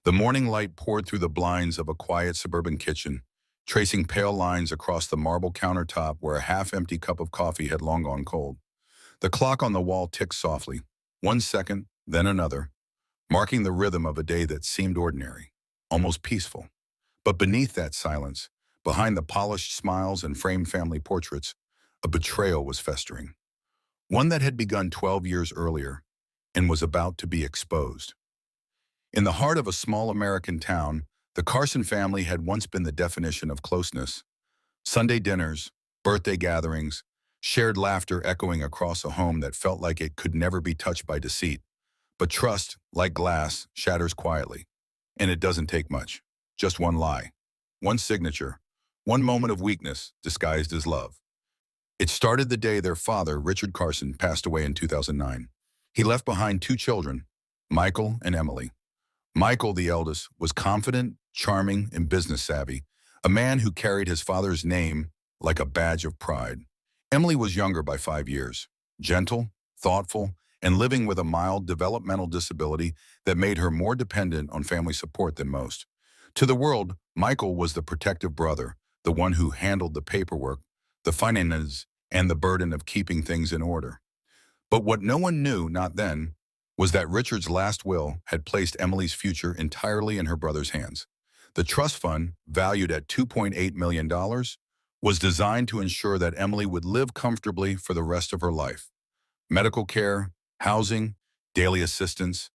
The morning light poured through the blinds of a quiet suburban kitchen, tracing pale lines across the marble countertop where a half-empty cup of coffee had long gone cold. The clock on the wall ticked softly, 1 second, then another, marking the rhythm of a day that seemed ordinary, almost peaceful. But beneath that silence, behind the polished smiles and framed family portraits, a betrayal was festering. One that had begun 12 years earlier and was about to be exposed. In the heart of a small American town, the Carson family had once been the definition of closeness. Sunday dinners, birthday gatherings, shared laughter echoing across a home that felt like it could never be touched by deceit. But trust, like glass, shatters quietly. And it doesn't take much. Just one lie, one signature, one moment of weakness disguised as love. It started the day their father, Richard Carson, passed away in 2009. He left behind two children, Michael and Emily. Michael, the eldest, was confident, charming, and business savvy, a man who carried his father's name like a badge of pride. Emily was younger by 5 years, gentle, thoughtful, and living with a mild developmental disability that made her more dependent on family support than most. To the world, Michael was the protective brother, the one who handled the paperwork, the finances, and the burden of keeping things in order. But what no one knew, not then, was that Richard's last will had placed Emily's future entirely in her brother's hands. The trust fund, valued at $2.8 million, was designed to ensure that Emily would live comfortably for the rest of her life. Medical care, housing, daily assistance,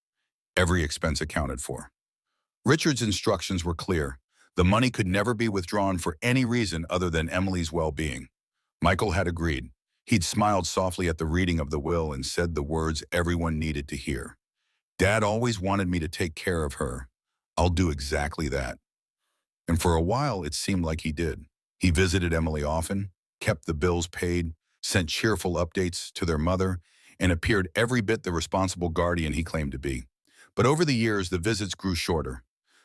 every expense accounted for. Richard's instructions were clear. The money could never be withdrawn for any reason other than Emily's well-being. Michael had agreed. He'd smiled softly at the reading of the will and said the words everyone needed to hear. "Dad always wanted me to take care of her. I'll do exactly that." And for a while, it seemed like he did. He visited Emily often, kept the bills paid, sent cheerful updates to their mother, and appeared every bit the responsible guardian he claimed to be. But over the years, the visits grew shorter,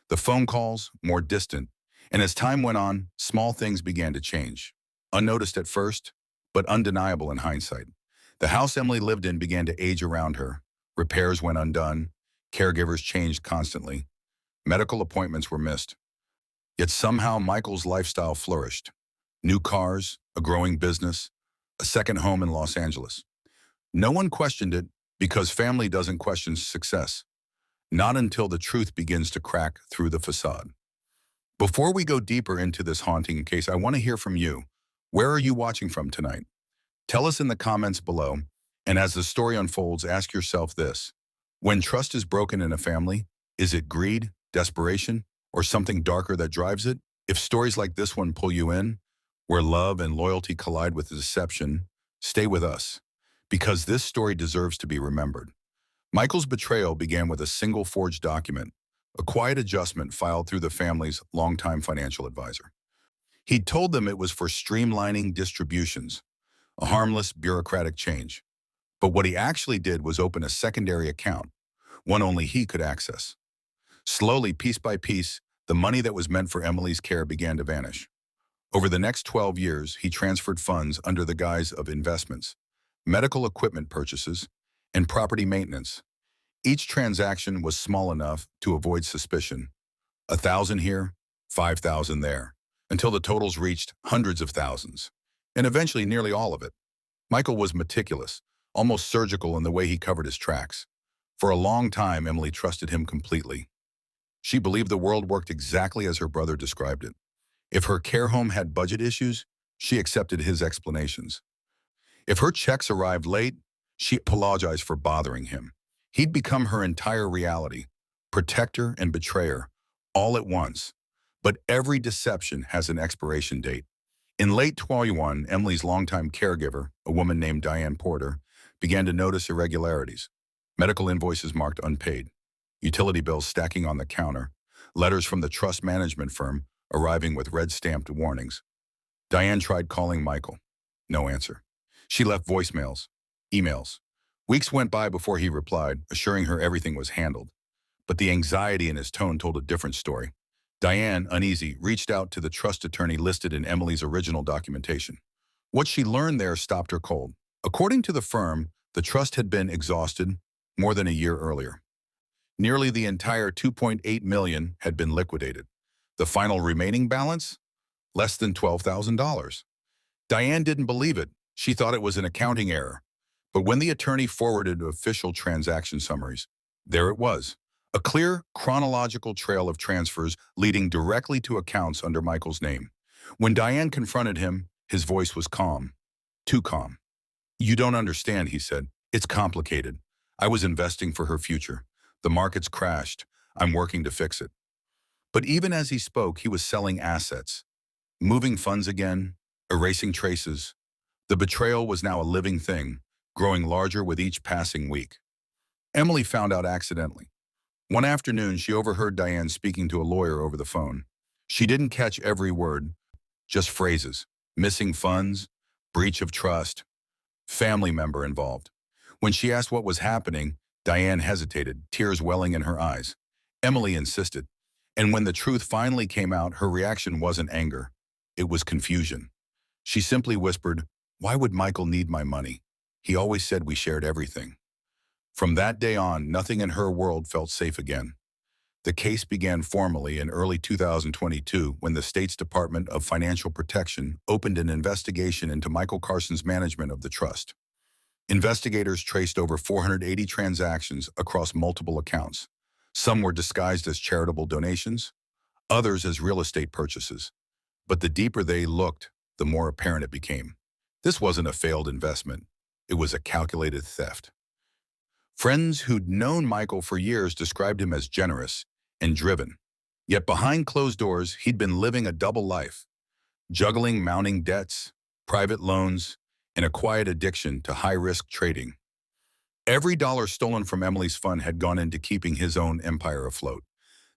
the phone calls more distant, and as time went on, small things began to change. Unnoticed at first, but undeniable in hindsight. The house Emily lived in began to age around her. Repairs went undone. Caregivers changed constantly. Medical appointments were missed. Yet somehow Michael's lifestyle flourished. New cars, a growing business, a second home in Los Angeles. No one questioned it because family doesn't question success. Not until the truth begins to crack through the facade. Before we go deeper into this haunting case, I want to hear from you. Where are you watching from tonight? Tell us in the comments below, and as the story unfolds, ask yourself this. When trust is broken in a family, is it greed, desperation, or something darker that drives it? If stories like this one pull you in, where love and loyalty collide with deception, stay with us, because this story deserves to be remembered. Michael's betrayal began with a single forged document, a quiet adjustment filed through the family's longtime financial advisor. He'd told them it was for streamlining distributions, a harmless bureaucratic change. But what he actually did was open a secondary account, one only he could access. Slowly, piece by piece, the money that was meant for Emily's care began to vanish. Over the next 12 years, he transferred funds under the guise of investments, medical equipment purchases, and property maintenance. Each transaction was small enough to avoid suspicion. 1,000 here, 5,000 there, until the totals reached hundreds of thousands, and eventually nearly all of it. Michael was meticulous, almost surgical in the way he covered his tracks. For a long time, Emily trusted him completely. She believed the world worked exactly as her brother described it. If her care home had budget issues, she accepted his explanations. If her checks arrived late, she apologized for bothering him. He'd become her entire reality, protector and betrayer, all at once. But every deception has an expiration date. In late 2021, Emily's longtime caregiver, a woman named Diane Porter, began to notice irregularities. Medical invoices marked unpaid, utility bills stacking on the counter, letters from the trust management firm arriving with red-stamped warnings. Diane tried calling Michael. No answer. She left voicemails, emails. Weeks went by before he replied, assuring her everything was handled. But the anxiety in his tone told a different story. Diane, uneasy, reached out to the trust attorney listed in Emily's original documentation. What she learned there stopped her cold. According to the firm, the trust had been exhausted more than a year earlier. Nearly the entire 2.8 million had been liquidated. The final remaining balance? Less than $12,000. Diane didn't believe it. She thought it was an accounting error. But when the attorney forwarded official transaction summaries, there it was. A clear, chronological trail of transfers leading directly to accounts under Michael's name. When Diane confronted him, his voice was calm. Too calm. "You don't understand," he said. "It's complicated. I was investing for her future. The markets crashed. I'm working to fix it." But even as he spoke, he was selling assets, moving funds again, erasing traces. The betrayal was now a living thing, growing larger with each passing week. Emily found out accidentally. One afternoon, she overheard Diane speaking to a lawyer over the phone. She didn't catch every word, just phrases. Missing funds, breach of trust, family member involved. When she asked what was happening, Diane hesitated, tears welling in her eyes. Emily insisted. And when the truth finally came out, her reaction wasn't anger. It was confusion. She simply whispered, "Why would Michael need my money? He always said we shared everything." From that day on, nothing in her world felt safe again. The case began formally in early 2022 when the state's Department of Financial Protection opened an investigation into Michael Carson's management of the trust. Investigators traced over 480 transactions across multiple accounts. Some were disguised as charitable donations, others as real estate purchases. But the deeper they looked, the more apparent it became. This wasn't a failed investment. It was a calculated theft. Friends who'd known Michael for years described him as generous and driven. Yet behind closed doors, he'd been living a double life, juggling mounting debts, private loans, and a quiet addiction to high-risk trading. Every dollar stolen from Emily's fund had gone into keeping his own empire afloat.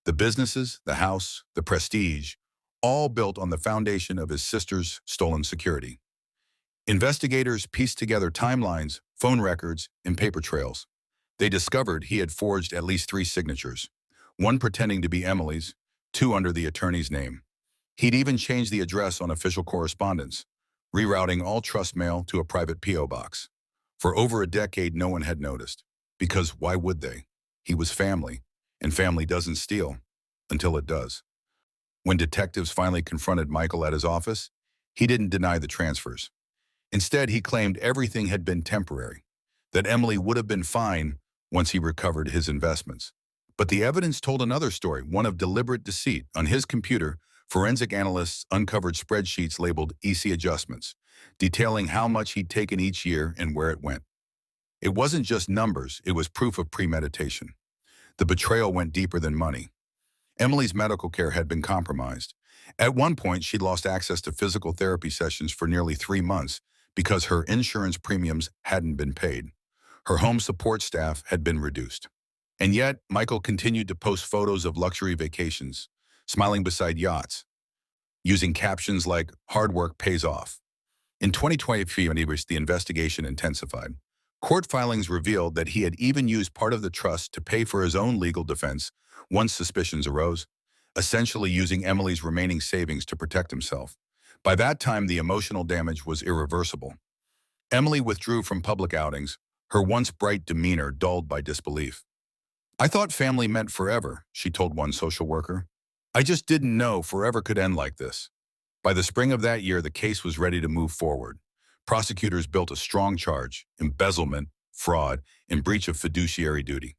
The businesses, the house, the prestige, all built on the foundation of his sister's stolen security. Investigators pieced together timelines, phone records, and paper trails. They discovered he had forged at least 3 signatures, one pretending to be Emily's, 2 under the attorney's name. He'd even changed the address on official correspondence, rerouting all trust mail to a private P.O. box. For over a decade, no one had noticed. Because why would they? He was family, and family doesn't steal until it does. When detectives finally confronted Michael at his office, he didn't deny the transfers. Instead, he claimed everything had been temporary, that Emily would have been fine once he recovered his investments. But the evidence told another story, one of deliberate deceit. On his computer, forensic analysts uncovered spreadsheets labeled EC adjustments, detailing how much he'd taken each year and where it went. It wasn't just numbers, it was proof of premeditation. The betrayal went deeper than money. Emily's medical care had been compromised. At one point, she'd lost access to physical therapy sessions for nearly 3 months because her insurance premiums hadn't been paid. Her home support staff had been reduced. And yet, Michael continued to post photos of luxury vacations, smiling beside yachts, using captions like, "Hard work pays off." In 2023, the investigation intensified. Court filings revealed that he had even used part of the trust to pay for his own legal defense once suspicions arose, essentially using Emily's remaining savings to protect himself. By that time, the emotional damage was irreversible. Emily withdrew from public outings, her once bright demeanor dulled by disbelief. "I thought family meant forever," she told one social worker. "I just didn't know forever could end like this." By the spring of that year, the case was ready to move forward. Prosecutors built a strong charge: embezzlement, fraud, and breach of fiduciary duty.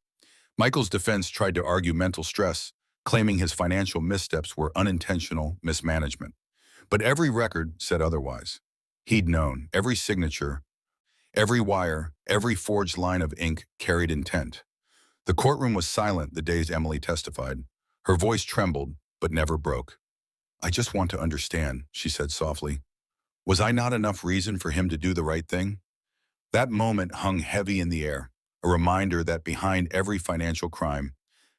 Michael's defense tried to argue mental stress, claiming his financial missteps were unintentional mismanagement. But every record said otherwise. He'd known. Every signature, every wire, every forged line of ink carried intent. The courtroom was silent the days Emily testified. Her voice trembled, but never broke. "I just want to understand," she said softly. "Was I not enough reason for him to do the right thing?" That moment hung heavy in the air, a reminder that behind every financial crime,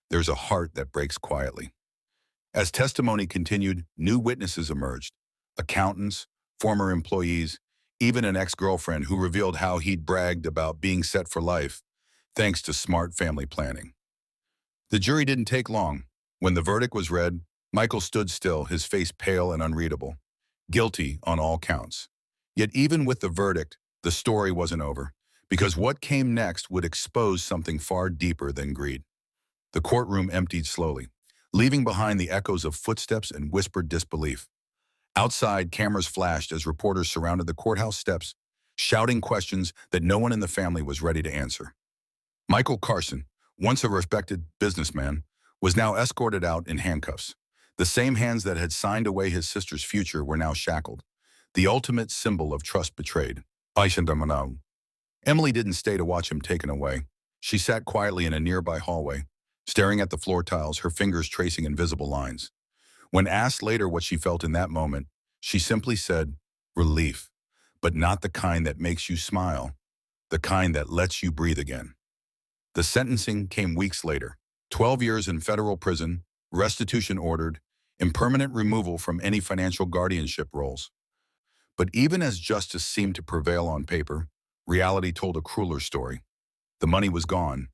there's a heart that breaks quietly. As testimony continued, new witnesses emerged: accountants, former employees, even an ex-girlfriend who revealed how he'd bragged about being set for life, thanks to smart family planning. The jury didn't take long. When the verdict was read, Michael stood still, his face pale and unreadable. Guilty on all counts. Yet even with the verdict, the story wasn't over, because what came next would expose something far deeper than greed. The courtroom emptied slowly, leaving behind the echoes of footsteps and whispered disbelief. Outside, cameras flashed as reporters surrounded the courthouse steps, shouting questions that no one in the family was ready to answer. Michael Carson, once a respected businessman, was now escorted out in handcuffs. The same hands that had signed away his sister's future were now shackled, the ultimate symbol of trust betrayed. Emily didn't stay to watch him taken away. She sat quietly in a nearby hallway, staring at the floor tiles, her fingers tracing invisible lines. When asked later what she felt in that moment, she simply said, relief, but not the kind that makes you smile, the kind that lets you breathe again. The sentencing came weeks later. 12 years in federal prison, restitution ordered, and permanent removal from any financial guardianship roles. But even as justice seemed to prevail on paper, reality told a crueler story. The money was gone.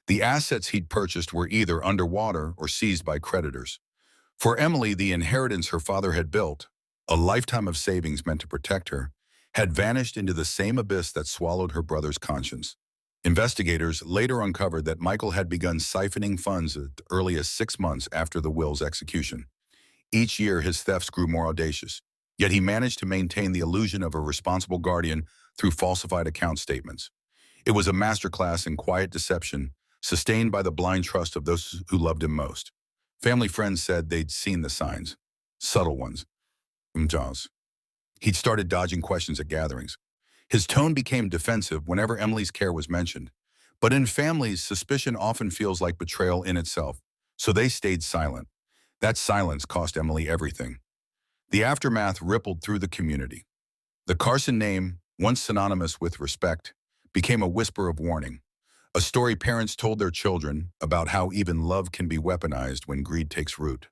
The assets he'd purchased were either underwater or seized by creditors. For Emily, the inheritance her father had built, a lifetime of savings meant to protect her, had vanished into the same abyss that swallowed her brother's conscience. Investigators later uncovered that Michael had begun siphoning funds as early as 6 months after the will's execution. Each year, his thefts grew more audacious, yet he managed to maintain the illusion of a responsible guardian through falsified account statements. It was a masterclass in quiet deception, sustained by the blind trust of those who loved him most. Family friends said they'd seen the signs, subtle ones. He'd started dodging questions at gatherings. His tone became defensive whenever Emily's care was mentioned. But in families, suspicion often feels like betrayal in itself, so they stayed silent. That silence cost Emily everything. The aftermath rippled through the community. The Carson name, once synonymous with respect, became a whisper of warning. A story parents told their children about how even love can be weaponized when greed takes root.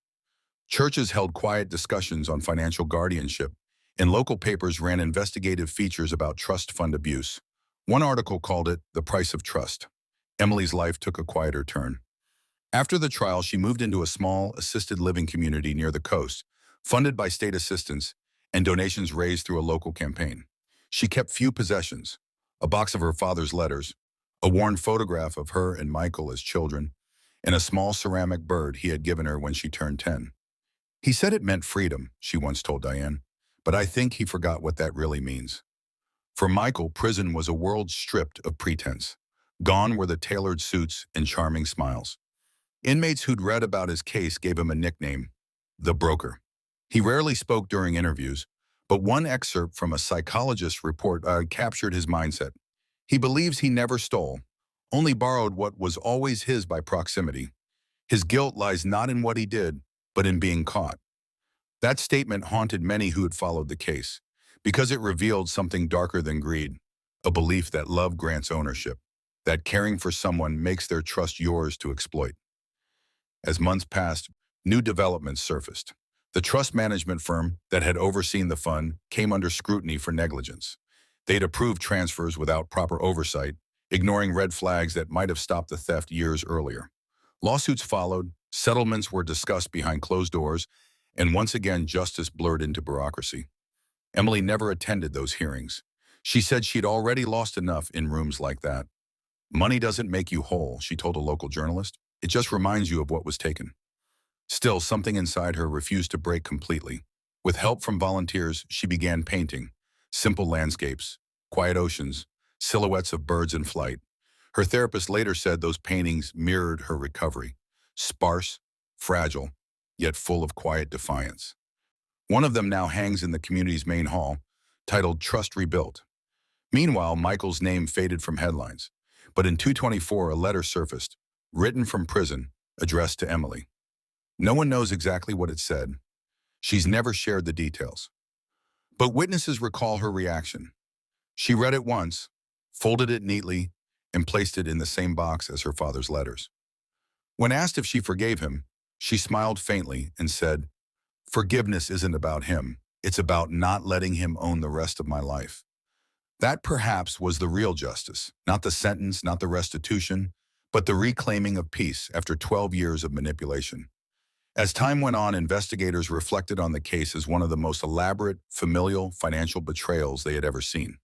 Churches held quiet discussions on financial guardianship, and local papers ran investigative features about trust fund abuse. One article called it the price of trust. Emily's life took a quieter turn. After the trial, she moved into a small, assisted living community near the coast, funded by state assistance and donations raised through a local campaign. She kept few possessions: a box of her father's letters, a worn photograph of her and Michael as children, and a small ceramic bird he had given her when she turned 10. He said it meant freedom, she once told Diane, but I think he forgot what that really means. For Michael, prison was a world stripped of pretense. Gone were the tailored suits and charming smiles. Inmates who'd read about his case gave him a nickname, the Broker. He rarely spoke during interviews, but one excerpt from a psychologist's report captured his mindset. He believes he never stole, only borrowed what was always his by proximity. His guilt lies not in what he did, but in being caught. That statement haunted many who had followed the case, because it revealed something darker than greed, a belief that love grants ownership, that caring for someone makes their trust yours to exploit. As months passed, new developments surfaced. The trust management firm that had overseen the fund came under scrutiny for negligence. They'd approved transfers without proper oversight, ignoring red flags that might have stopped the theft years earlier. Lawsuits followed, settlements were discussed behind closed doors, and once again justice blurred into bureaucracy. Emily never attended those hearings. She said she'd already lost enough in rooms like that. Money doesn't make you whole, she told a local journalist. It just reminds you of what was taken. Still, something inside her refused to break completely. With help from volunteers, she began painting. Simple landscapes, quiet oceans, silhouettes of birds in flight. Her therapist later said those paintings mirrored her recovery. Sparse, fragile, yet full of quiet defiance. One of them now hangs in the community's main hall, titled Trust Rebuilt. Meanwhile, Michael's name faded from headlines. But in 2024, a letter surfaced, written from prison, addressed to Emily. No one knows exactly what it said. She's never shared the details. But witnesses recall her reaction. She read it once, folded it neatly, and placed it in the same box as her father's letters. When asked if she forgave him, she smiled faintly and said, "Forgiveness isn't about him. It's about not letting him own the rest of my life." That perhaps was the real justice, not the sentence, not the restitution, but the reclaiming of peace after 12 years of manipulation. As time went on, investigators reflected on the case as one of the most elaborate, familial, financial betrayals they had ever seen.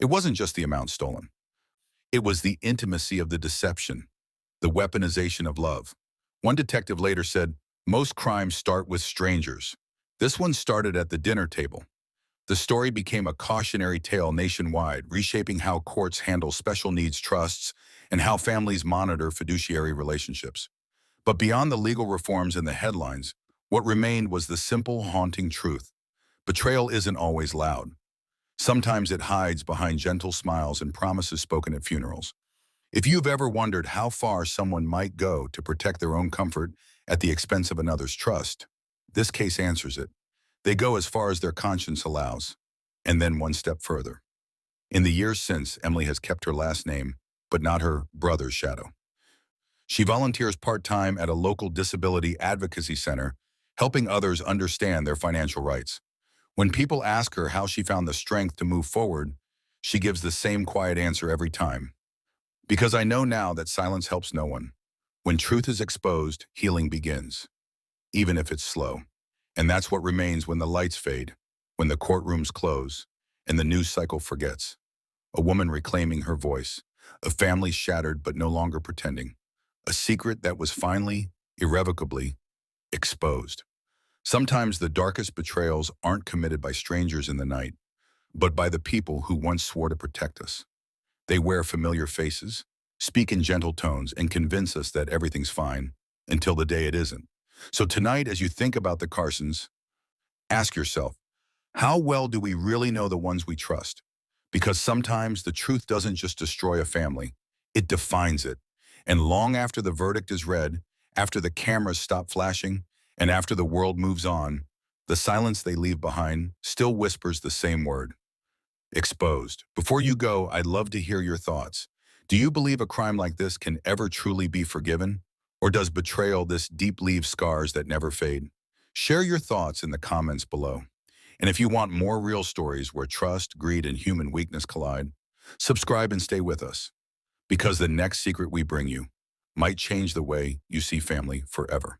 It wasn't just the amount stolen. It was the intimacy of the deception, the weaponization of love. One detective later said, "Most crimes start with strangers. This one started at the dinner table." The story became a cautionary tale nationwide, reshaping how courts handle special needs trusts and how families monitor fiduciary relationships. But beyond the legal reforms and the headlines, what remained was the simple, haunting truth. Betrayal isn't always loud. Sometimes it hides behind gentle smiles and promises spoken at funerals. If you've ever wondered how far someone might go to protect their own comfort at the expense of another's trust, this case answers it. They go as far as their conscience allows, and then one step further. In the years since, Emily has kept her last name, but not her brother's shadow. She volunteers part-time at a local disability advocacy center, helping others understand their financial rights. When people ask her how she found the strength to move forward, she gives the same quiet answer every time. "Because I know now that silence helps no one. When truth is exposed, healing begins, even if it's slow. And that's what remains when the lights fade, when the courtrooms close, and the news cycle forgets. A woman reclaiming her voice, a family shattered but no longer pretending, a secret that was finally, irrevocably, exposed." Sometimes the darkest betrayals aren't committed by strangers in the night, but by the people who once swore to protect us. They wear familiar faces, speak in gentle tones, and convince us that everything's fine until the day it isn't. So tonight, as you think about the Carsons, ask yourself, how well do we really know the ones we trust? Because sometimes the truth doesn't just destroy a family, it defines it. And long after the verdict is read, after the cameras stop flashing, and after the world moves on, the silence they leave behind still whispers the same word: exposed. Before you go, I'd love to hear your thoughts. Do you believe a crime like this can ever truly be forgiven? Or does betrayal this deep leave scars that never fade? Share your thoughts in the comments below. And if you want more real stories where trust, greed, and human weakness collide, subscribe and stay with us. Because the next secret we bring you might change the way you see family forever.